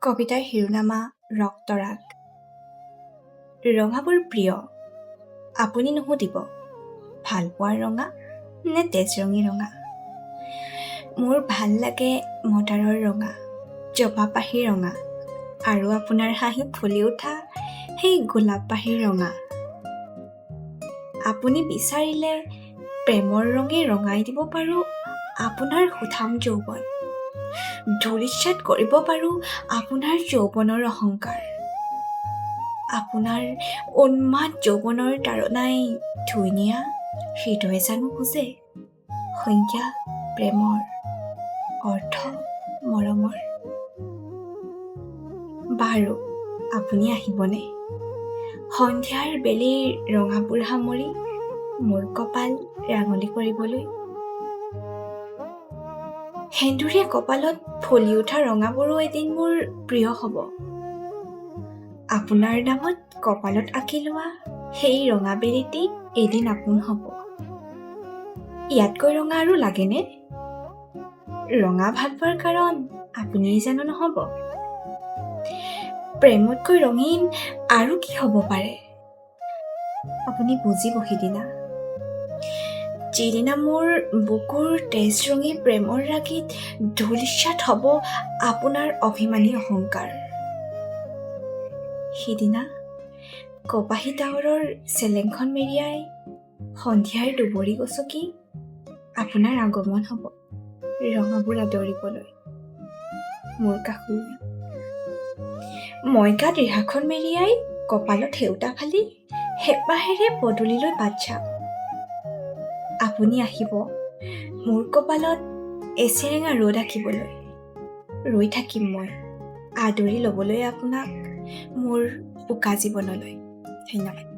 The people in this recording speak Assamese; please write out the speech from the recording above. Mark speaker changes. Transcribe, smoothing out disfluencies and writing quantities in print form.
Speaker 1: কবিতাৰ শিৰোনামা ৰক্তৰাগ। ৰঙাবোৰ প্ৰিয়, আপুনি নুসুধিব ভাল পোৱাৰ ৰঙা নে তেজৰঙী ৰঙা। মোৰ ভাল লাগে মদাৰৰ ৰঙা, জবা পাহিৰ ৰঙা আৰু আপোনাৰ হাঁহি ফুলি উঠা সেই গোলাপ পাহিৰ ৰঙা। আপুনি বিচাৰিলে প্ৰেমৰ ৰঙে ৰঙাই দিব পাৰোঁ আপোনাৰ সুঠাম যৌৱন, ধূলিসাৎ কৰিব পাৰোঁ আপোনাৰ যৌৱনৰ অহংকাৰ। আপোনাৰ উন্মাদ যৌৱনৰ তাৰণাই ধুই নিয়া হৃদয় জানো বুজে সংজ্ঞা প্ৰেমৰ, অৰ্থ মৰমৰ। বাৰু আপুনি আহিবনে সন্ধিয়াৰ বেলিৰ ৰঙাবোৰ সামৰি মোৰ কপাল ৰাঙলী কৰিবলৈ। সেন্দুৰীয়া কপালত ফুলি উঠা ৰঙাবোৰো এদিন মোৰ প্ৰিয় হ'ব। আপোনাৰ নামত কপালত আঁকি লোৱা সেই ৰঙা বেলিটি এদিন আপোন হ'ব। ইয়াতকৈ ৰঙা আৰু লাগেনে? ৰঙা ভাল পোৱাৰ কাৰণ আপুনিয়েই জানো নহ'ব। প্ৰেমতকৈ ৰঙীন আৰু কি হ'ব পাৰে আপুনি বুজিব সিদিনা, যিদিনা মোৰ বুকুৰ তেজৰঙী প্ৰেমৰ ৰাগীত ধূলিসাৎ হ'ব আপোনাৰ অভিমানী অহংকাৰ। সিদিনা কপাহী ডাৱৰৰ চেলেংখন মেৰিয়াই সন্ধিয়াৰ দুবৰি গছকি আপোনাৰ আগমন হ'ব ৰঙাবোৰ আদৰিবলৈ মোৰ কাষলৈ। মই গাত ৰিহাখন মেৰিয়াই কপালত সেউতা ফালি হেঁপাহেৰে পদূলিলৈ বাট চাম। আপুনি আহিব মোৰ কপালত এচেৰেঙা ৰ'দ আঁকিবলৈ। ৰৈ থাকিম মই আদৰি ল'বলৈ আপোনাক মোৰ উকা জীৱনলৈ। ধন্যবাদ।